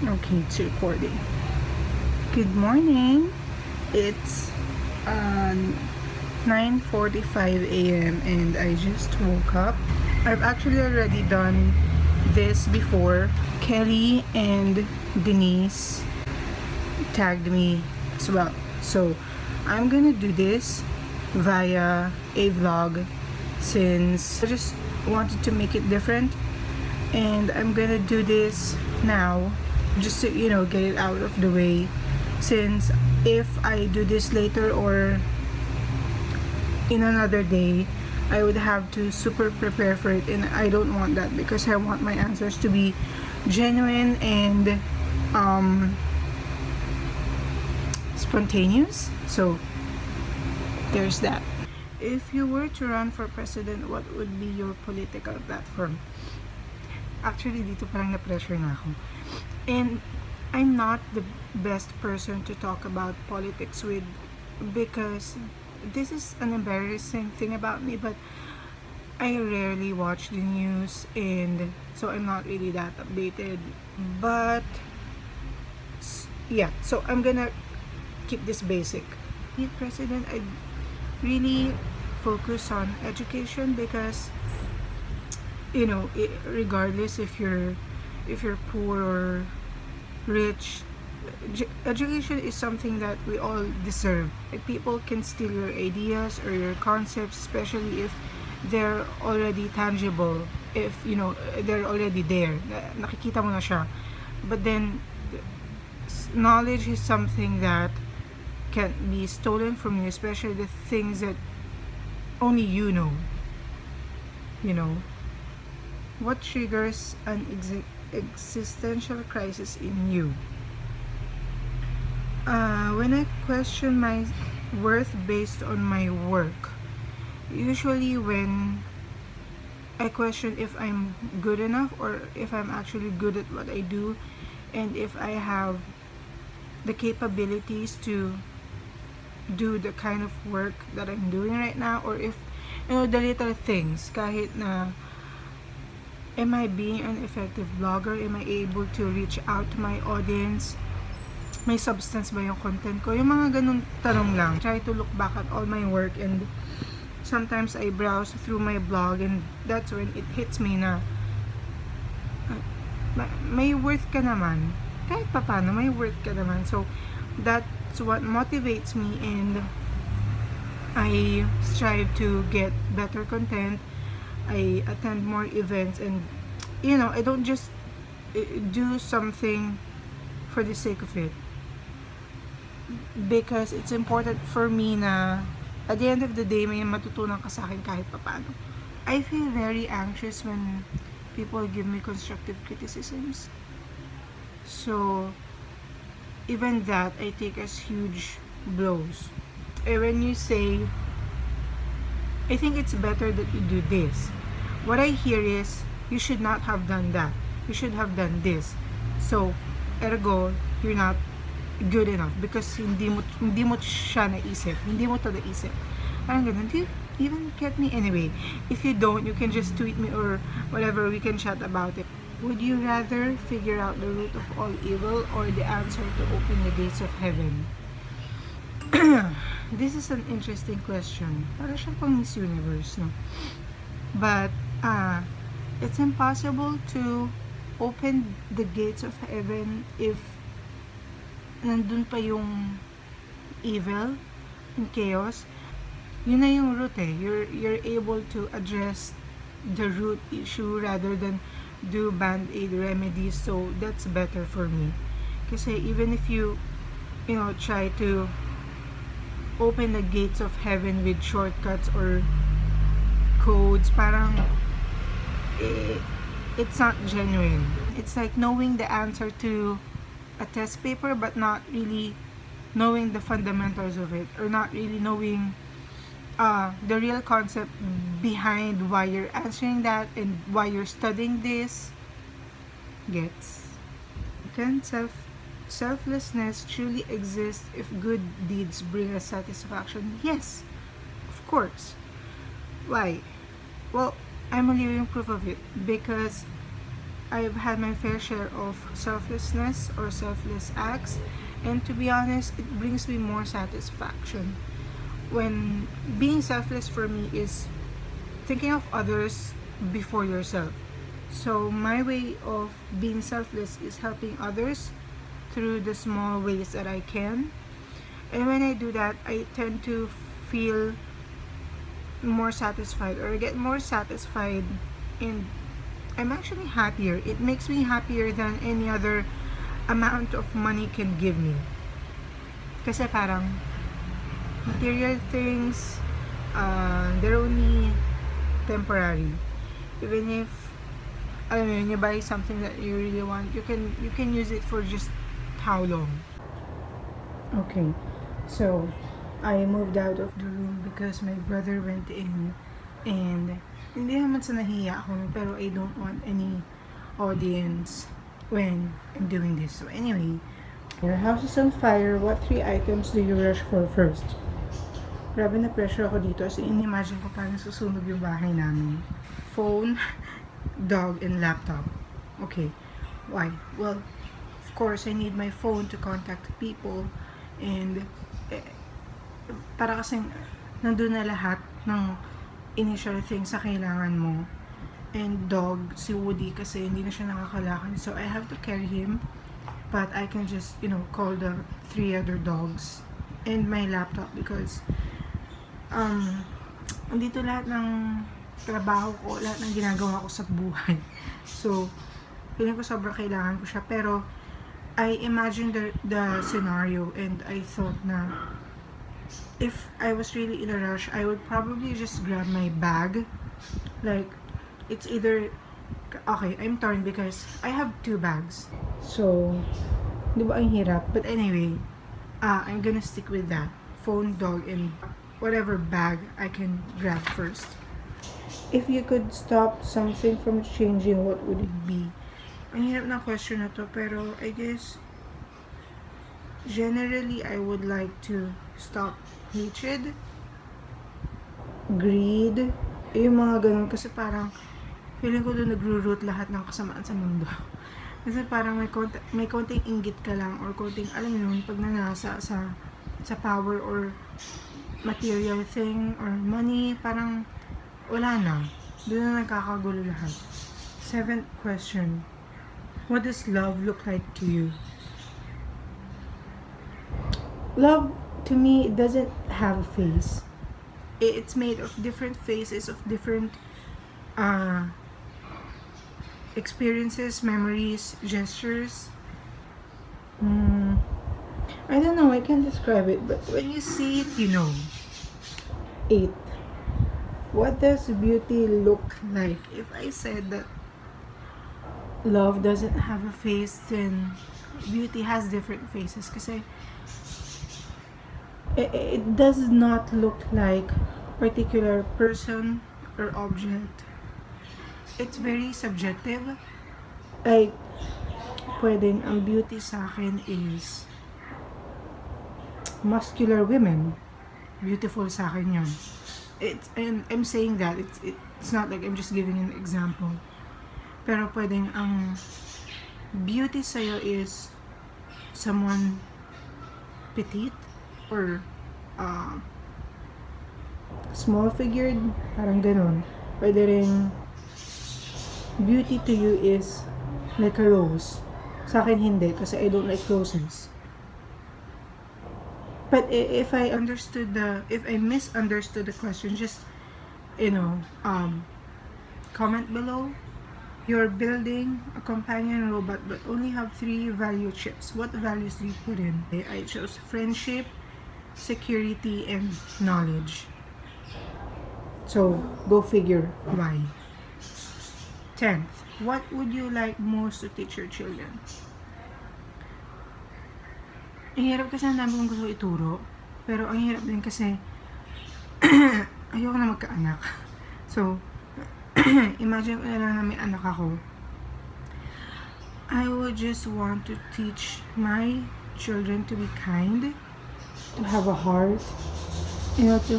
Okay, it's recording. Good morning. It's 9:45 a.m. and I just woke up. I've actually already done this before. Kelly and Denise tagged me as well. So I'm gonna do this via a vlog since I just wanted to make it different, and I'm gonna do this now just to get it out of the way, since if I do this later or in another day, I would have to super prepare for it, and I don't want that because I want my answers to be genuine and spontaneous. So there's that. If you were to run for president, what would be your political platform? Actually, dito parang na-pressure na ako. And I'm not the best person to talk about politics with, because this is an embarrassing thing about me, but I rarely watch the news, and so I'm not really that updated. But yeah, so I'm gonna keep this basic. Be president, I really focus on education, because regardless if you're poor or rich, education is something that we all deserve. Like, people can steal your ideas or your concepts, especially if they're already tangible, if they're already there, nakikita mo na siya. But then knowledge is something that can't be stolen from you, especially the things that only you know. What triggers an existential crisis in you? When I question my worth based on my work. Usually when I question if I'm good enough, or if I'm actually good at what I do, and if I have the capabilities to do the kind of work that I'm doing right now, or if the little things, kahit na, am I being an effective blogger? Am I able to reach out to my audience? May substance ba yung content ko? Yung mga ganun tanong lang. Try to look back at all my work, and sometimes I browse through my blog, and that's when it hits me na may worth ka naman. Kahit papano, may worth ka naman. So that's what motivates me, and I strive to get better content. I attend more events, and I don't just do something for the sake of it, because it's important for me na at the end of the day may matutunan ka sa akin kahit papaano. I feel very anxious when people give me constructive criticisms. So even that I take as huge blows. And when you say, I think it's better that you do this, what I hear is, you should not have done that. You should have done this. So, ergo, you're not good enough because hindi mo siya naisip. Hindi mo to naisip. Parang ganun. Do you even get me? Anyway, if you don't, you can just tweet me or whatever. We can chat about it. Would you rather figure out the root of all evil, or the answer to open the gates of heaven? This is an interesting question. Para siyang pang Miss Universe, no? But it's impossible to open the gates of heaven if nandun pa yung evil and chaos. Yun na yung root eh. You're able to address the root issue rather than do band-aid remedies. So that's better for me. Kasi even if you try to open the gates of heaven with shortcuts or codes, parang it's not genuine. It's like knowing the answer to a test paper but not really knowing the fundamentals of it, or not really knowing the real concept behind why you're answering that and why you're studying this. Gets? Can selflessness truly exist if good deeds bring us satisfaction? Yes, of course. Why? Well, I'm a living proof of it, because I've had my fair share of selflessness or selfless acts, and to be honest, it brings me more satisfaction. When being selfless for me is thinking of others before yourself. So my way of being selfless is helping others through the small ways that I can. And when I do that, I tend to feel more satisfied or get more satisfied, and I'm actually happier. It makes me happier than any other amount of money can give me. Kasi parang material things, they're only temporary. Even if alam mo yun, you buy something that you really want, you can use it for just how long? Okay, so I moved out of the room because my brother went in, and hindi naman sa nahiya ako, pero I don't want any audience when I'm doing this. So anyway, your house is on fire. What 3 items do you rush for first? Grabe na pressure ako dito. As in, imagine ko parang susunog yung bahay namin. Phone, dog, and laptop. Okay, why? Well, of course, I need my phone to contact people, and para kasing nandun na lahat ng initial things sa kailangan mo. And dog, si Woody, kasi hindi na siya nakakalakad, so I have to carry him, but I can just, call the 3 other dogs. And my laptop, because andito lahat ng trabaho ko, lahat ng ginagawa ko sa buhay. So feeling ko sobrang kailangan ko siya, pero I imagined the scenario, and I thought na if I was really in a rush, I would probably just grab my bag. Like, it's either, okay, I'm torn because I have 2 bags. So, di ba ang hirap? But anyway, I'm gonna stick with that. Phone, dog, and whatever bag I can grab first. If you could stop something from changing, what would it be? Ang hirap na question na to, pero I guess generally I would like to stop hatred, greed, yung mga ganun, kasi parang feeling ko doon nagro-root lahat ng kasamaan sa mundo. Kasi parang may konting inggit ka lang, or konting, alam mo yun, pag nanasa sa power or material thing or money, parang wala na. Doon na nagkakagulo lahat. 7th question. What does love look like to you? Love, to me, doesn't have a face. It's made of different faces, of different experiences, memories, gestures. I don't know, I can't describe it, but when you see it, you know. 8. What does beauty look like? If I said that love doesn't have a face, then beauty has different faces. Kasi it does not look like particular person or object. It's very subjective. Like, pwedeng ang beauty sa akin is muscular women. Beautiful sa akin yun. And I'm saying that it's not like I'm just giving an example. Pero pwedeng ang beauty sa'yo is someone petite or small figured, parang ganun. Pwede rin beauty to you is like a rose. Sa akin hindi, kasi I don't like roses. But if I misunderstood the question, just, comment below. You're building a companion robot but only have 3 value chips. What values do you put in? I chose friendship, security, and knowledge. So, go figure why. 10th, what would you like most to teach your children? Ang hirap kasi, ang dami kong gusto ituro. Pero ang hirap din kasi ayoko na magkaanak. So, imagine ko na lang na may anak ako. I would just want to teach my children to be kind, to have a heart, to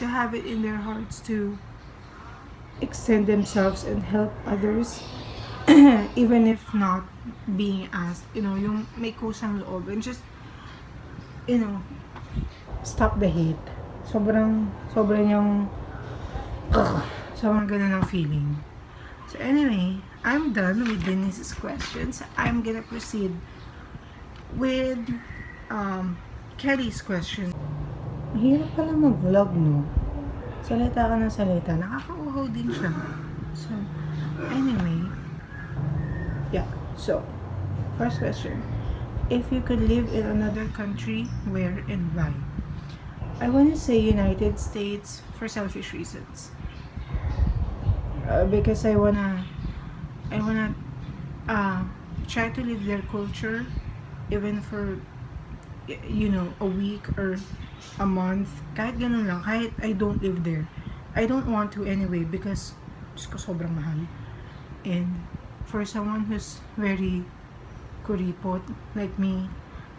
have it in their hearts to extend themselves and help others. even if not being asked, yung may kusang loob and just, you know, stop the hate. Sobrang yung, sobrang ganun ang feeling. So anyway, I'm done with Denise's questions. I'm gonna proceed with Kelly's question. Mahirap pala mag-vlog, no? Salita ka ng salita. Nakakauhaw din siya. So, anyway. Yeah. So, first question. If you could live in another country, where and why? I want to say United States for selfish reasons. Because I wanna try to live their culture, even for a week or a month. Kahit ganun lang, kahit I don't live there. I don't want to anyway because Diyos ko, sobrang mahal. And for someone who's very kuripot like me,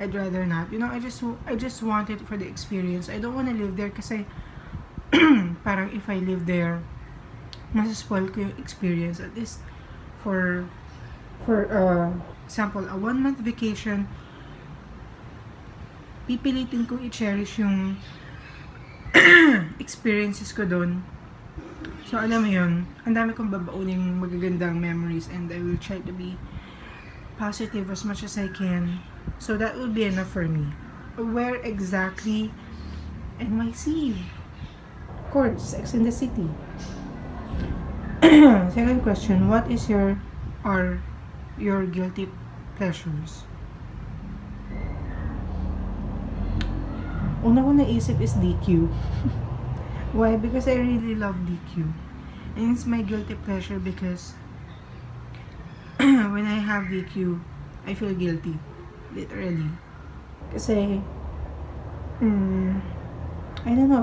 I'd rather not. I just want it for the experience. I don't want to live there kasi parang if I live there, masaspoil ko yung experience. At least for example, a 1-month vacation, pipilitin ko i-cherish yung experiences ko doon. So, alam mo yun, ang dami kong babauning magagandang memories and I will try to be positive as much as I can. So, that will be enough for me. Where exactly? NYC. Of course, Sex in the City. Second question, what is your guilty pleasures? Una ko naisip is DQ. Why? Because I really love DQ. And it's my guilty pleasure because when I have DQ, I feel guilty. Literally. Kasi, I don't know,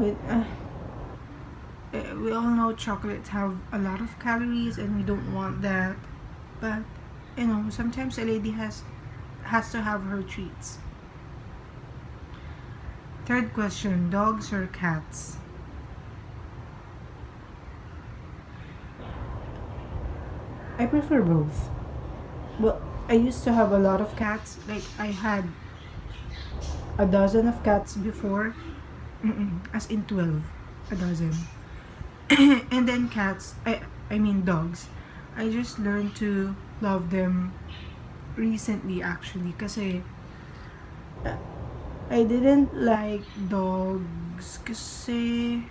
we all know chocolates have a lot of calories and we don't want that. But, sometimes a lady has to have her treats. Third question, dogs or cats? I prefer both. Well, I used to have a lot of cats. Like, I had a dozen of cats before. As in 12. A dozen. And then cats, I mean dogs. I just learned to love them recently actually. Kasi I didn't like dogs kasi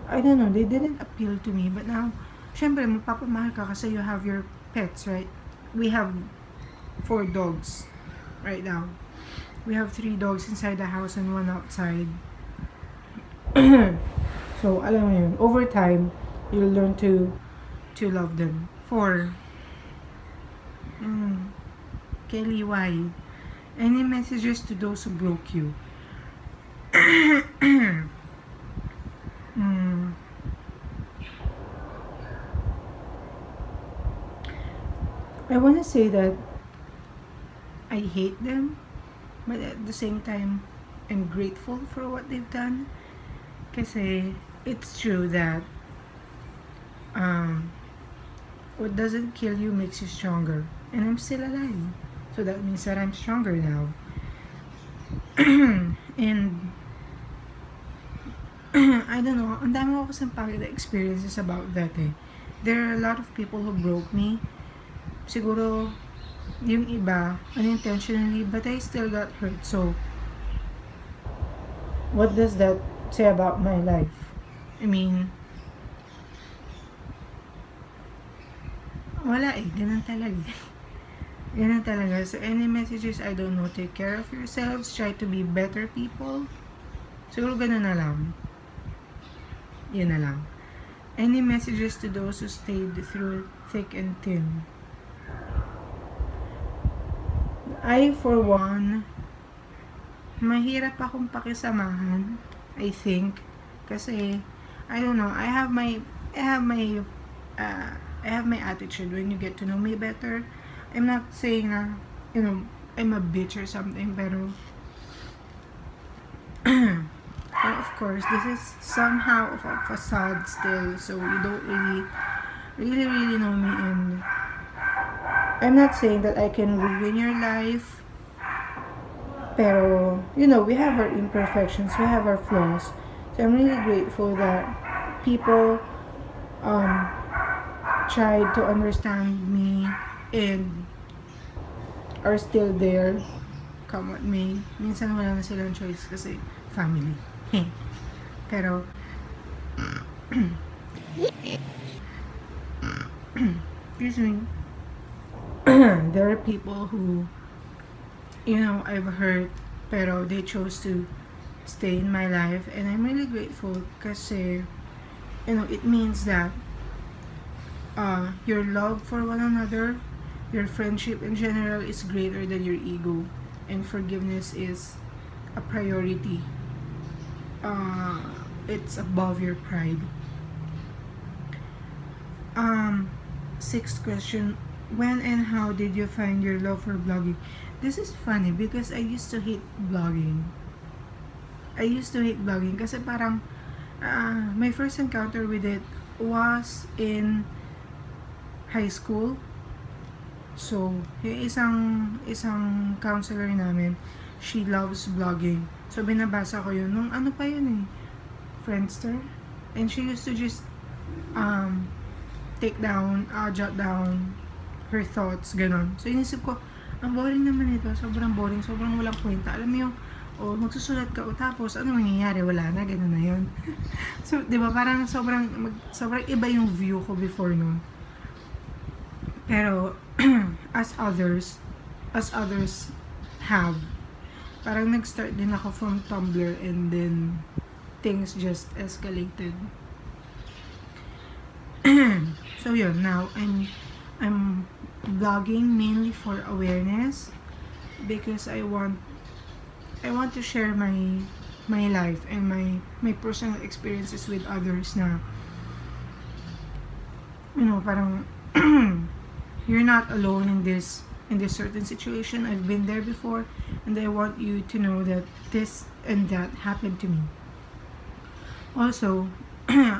I don't know, they didn't appeal to me. But now, syempre, magpapamahal ka kasi you have your pets, right? We have 4 dogs right now. We have 3 dogs inside the house and 1 outside. So, alam mo yun, over time, you'll learn to love them. 4. Kelly, why? Any messages to those who broke you? I want to say that I hate them, but at the same time, I'm grateful for what they've done. Kasi it's true that what doesn't kill you makes you stronger. And I'm still alive. So that means that I'm stronger now. And I don't know, ang dami ko kasing pangit na experiences about that eh. There are a lot of people who broke me. Siguro, yung iba, unintentionally, but I still got hurt. So, what does that say about my life? I mean, wala eh, ganun talaga. Ganun talaga. So, any messages, I don't know, take care of yourselves, try to be better people. Siguro ganun na lang. Yun na lang. Any messages to those who stayed through thick and thin? I, for one, mahirap akong pakisamahan, I think. Kasi, I don't know, I have my attitude when you get to know me better. I'm not saying na, I'm a bitch or something, pero but of course, this is somehow of a facade still, so you don't really know me, and I'm not saying that I can ruin your life, pero, we have our imperfections, we have our flaws. So I'm really grateful that people um, tried to understand me and are still there, come what may. Minsan wala na silang choice kasi family. Pero, excuse me, there are people who, I've hurt, pero they chose to stay in my life, and I'm really grateful kasi, it means that your love for one another, your friendship in general is greater than your ego, and forgiveness is a priority. It's above your pride. Sixth question: when and how did you find your love for blogging? This is funny because I used to hate blogging. Kasi parang my first encounter with it was in high school. So, yung isang counselor namin, she loves blogging. So, binabasa ko yun. Nung ano pa yun eh, Friendster. And she used to just jot down her thoughts, ganon. So, inisip ko, ang boring naman ito. Sobrang boring, sobrang walang kwenta. Alam mo yung, magsusulat ka, tapos, ano mangyayari? Wala na, ganon na yun. So, di ba, parang sobrang iba yung view ko before nun. Pero, as others have, parang nag-start din ako from Tumblr, and then things just escalated. So yun, now I'm blogging mainly for awareness, because I want to share my life and my personal experiences with others na, parang you're not alone in this certain situation. I've been there before, and I want you to know that this and that happened to me. Also,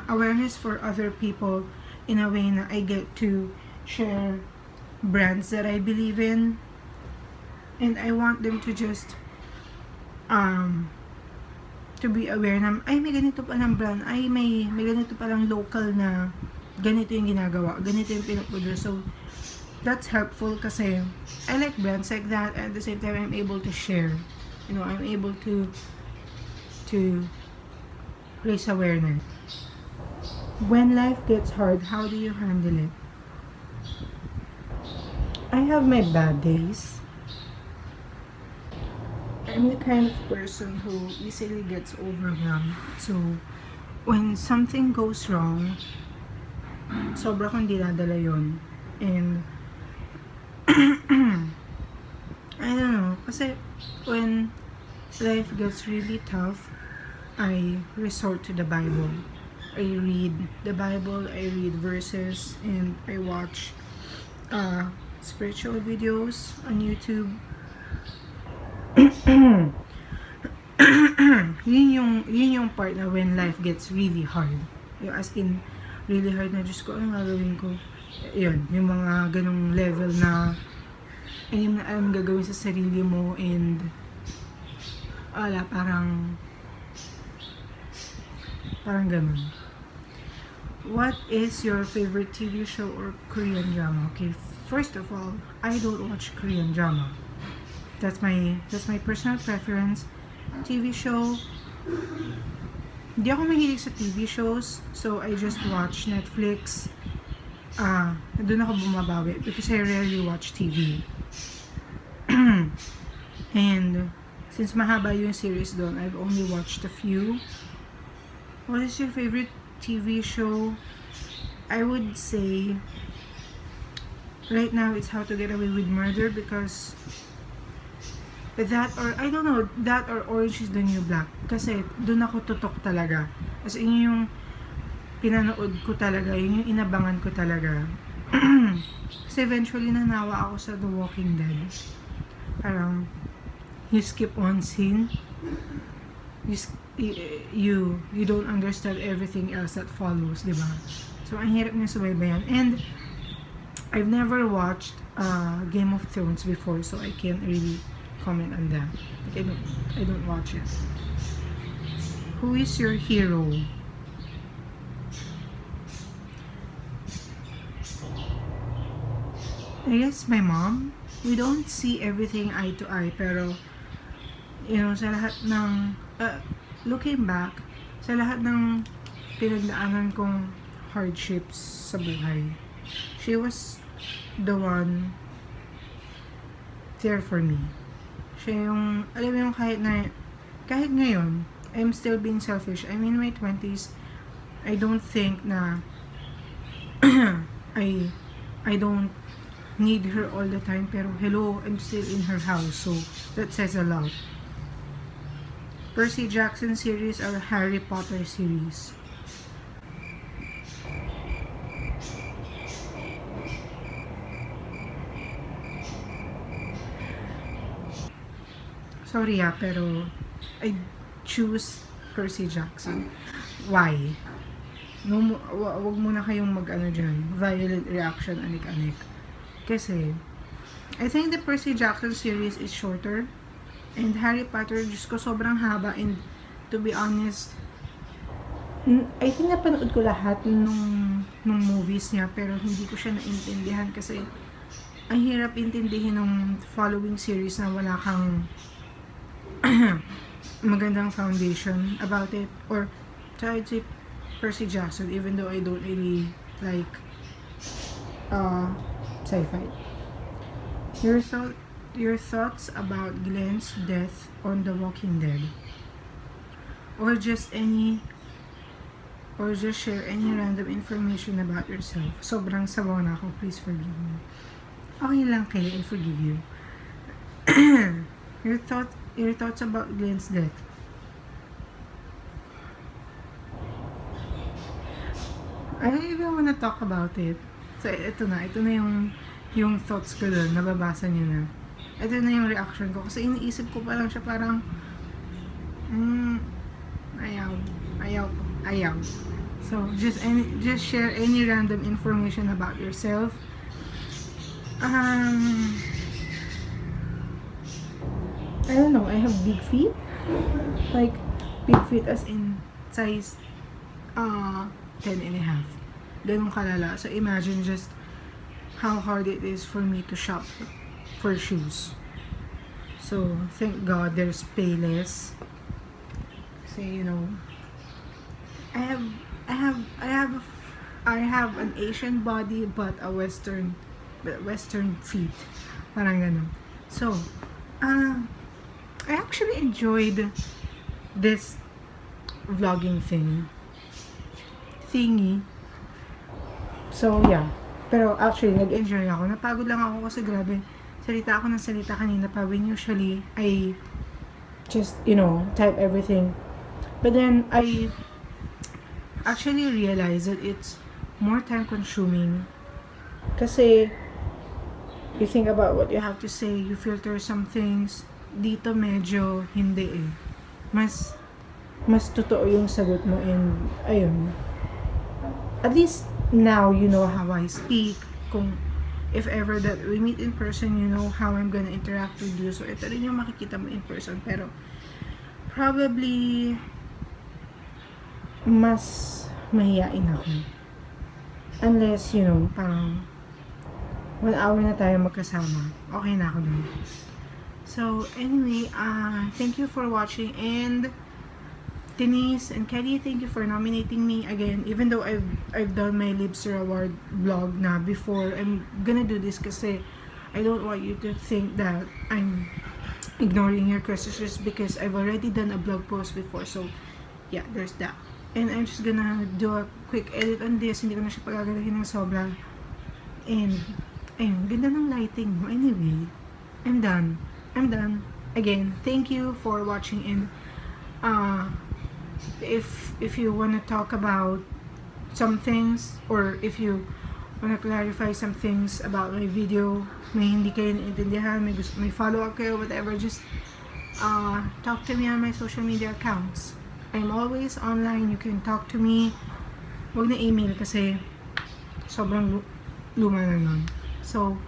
awareness for other people in a way na I get to share brands that I believe in, and I want them to just to be aware na may ganito palang brand, may ganito palang local na ganito yung ginagawa, ganito yung pinuproduce. So that's helpful kasi I like brands like that, and at the same time I'm able to share, I'm able to raise awareness. When life gets hard, how do you handle it? I have my bad days. I'm the kind of person who easily gets overwhelmed. So, when something goes wrong, sobra kong dinadala yun. And, I don't know, kasi when life gets really tough, I resort to the Bible. I read the Bible, I read verses, and I watch spiritual videos on YouTube. yun yung part na when life gets really hard. As in, really hard na, Diyos ko, anong gagawin ko? Yun, yung mga ganong level na ayun na alam gagawin sa sarili mo, and parang ganun. What is your favorite TV show or Korean drama? Okay, first of all, I don't watch Korean drama. That's my personal preference. TV show, hindi ako mahilig sa TV shows, so I just watch Netflix. Doon ako bumabawi because I rarely watch TV. And since mahaba yung series doon, I've only watched a few. What is your favorite TV show? I would say right now it's How to Get Away with Murder, because that or Orange is the New Black, kasi doon ako tutok talaga. As in yung pinanood ko talaga, yun yung inabangan ko talaga. Kasi eventually nanawa ako sa The Walking Dead. Parang you skip one scene, you don't understand everything else that follows, di ba? So ang hirap niya subaybayan. And I've never watched Game of Thrones before, so I can't really comment on that. Like, I don't watch it. Who is your hero? I guess my mom. We don't see everything eye to eye, pero sa lahat ng looking back, sa lahat ng pinagdaanan kong hardships sa buhay, she was the one there for me. Siya yung, alam mo yung kahit ngayon, I'm still being selfish. I'm in my 20s. I don't think na I don't need her all the time, pero hello, I'm still in her house, so that says a lot. Percy Jackson series or Harry Potter series? Sorry pero I choose Percy Jackson. Why? No, wag muna kayong mag-ano dyan, violent reaction, anik-anik. Kasi, I think the Percy Jackson series is shorter. And Harry Potter, Diyos ko, sobrang haba. And, to be honest, I think napanood ko lahat nung movies niya, pero hindi ko siya naintindihan kasi ang hirap intindihin ng following series na wala kang magandang foundation about it. Or, try to Percy Jackson, even though I don't really like sci-fi. Your thoughts about Glenn's death on The Walking Dead, or just share any random information about yourself. Sobrang sabaw na ako, please forgive me. Okay lang, Kelly, I forgive you. Your thoughts about Glenn's death. I don't even wanna talk about it. So, ito na yung thoughts ko doon, nababasa niyo na. Ito na yung reaction ko. Kasi iniisip ko pa lang siya parang, ayaw. So, just share any random information about yourself. I don't know, I have big feet. Like, big feet as in size 10 and a half. Ganun kalala. So, imagine just how hard it is for me to shop for shoes. So, thank God there's Payless. Kasi, I have an Asian body but a Western feet. Parang ganun. So, I actually enjoyed this vlogging thingy. So, yeah. Pero actually, nag-enjoy ako. Napagod lang ako kasi grabe. Salita ako ng salita kanina pa. When usually, I just, type everything. But then, I actually realized that it's more time consuming. Kasi, you think about what you have to say, you filter some things. Dito medyo hindi eh. Mas totoo yung sagot mo and, ayun. At least, now you know how I speak. Kung if ever that we meet in person, you know how I'm gonna interact with you. So, ito rin yung makikita mo in person. Pero, probably, mas mahiyain ako. Unless, parang 1 hour na tayo magkasama. Okay na ako dun. So, anyway, thank you for watching. And, Denise and Kelly, thank you for nominating me again. Even though I've done my Liebster Award vlog na before, I'm gonna do this kasi I don't want you to think that I'm ignoring your questions just because I've already done a blog post before. So, yeah, there's that. And I'm just gonna do a quick edit on this. Hindi ko na siya pagagalahin ng sobra. And, ayun, ganda ng lighting mo. Anyway, I'm done. Again, thank you for watching. And, if you want to talk about some things, or if you want to clarify some things about my video, may hindi kayo naiintindihan, may follow up kayo, whatever, just talk to me on my social media accounts. I'm always online. You can talk to me. Huwag na email kasi sobrang luma na nun. So,